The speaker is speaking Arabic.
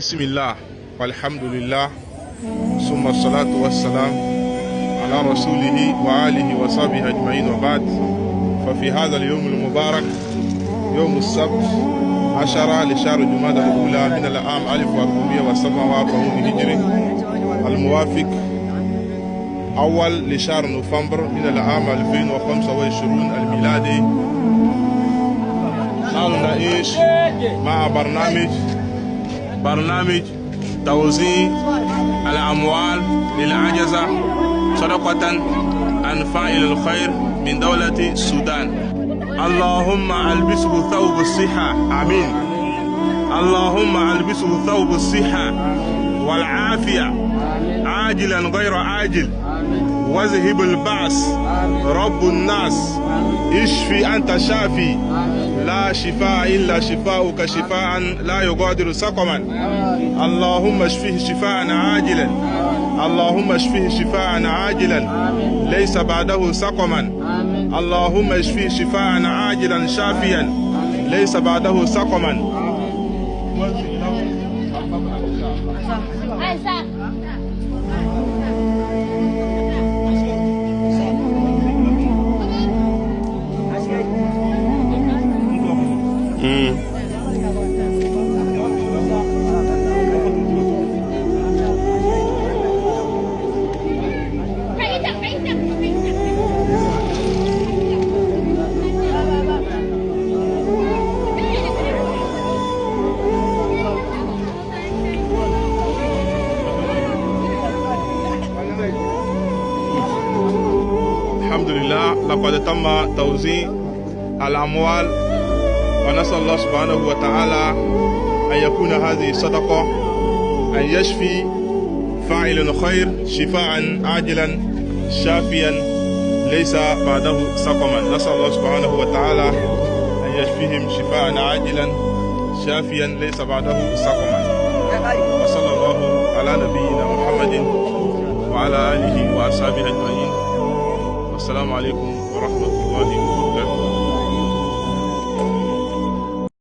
بسم الله والحمد لله ثم الصلاة والسلام على رسوله وآله وصحبه أجمعين وبعد. ففي هذا اليوم المبارك يوم السبت 10 لشهر جمادى الأولى من العام 1447 هجري الموافق أول لشهر نوفمبر من العام 2025 الميلادي. نحن نعيش مع برنامج توزيع الأموال للعجزة صدقة عن فاعل الخير من دولة السودان. اللهم ألبسه ثوب الصحة، آمين. اللهم ألبسه ثوب الصحة والعافية عاجلا غير عاجل، واذهب البأس رب الناس، اشفي أنت شافي، لا شفاء إلا شفاؤك شفاء لا يغادر سقما. اللهم اشفه شفاء عاجلا، اللهم اشفه شفاء عاجلا ليس بعده سقما. اللهم اشفه شفاء عاجلا شافيا ليس بعده سقما. الحمد لله، لقد تم توزيع الأموال، ونسأل الله سبحانه وتعالى أن يكون هذه الصدقة أن يشفي فاعل الخير شفاء عاجلا شافيا ليس بعده سقما. نسأل الله سبحانه وتعالى أن يشفيهم شفاء عاجلا شافيا ليس بعده سقما. وصلى الله على نبينا محمد وعلى آله وأصحابه أجمعين. السلام عليكم ورحمة الله وبركاته.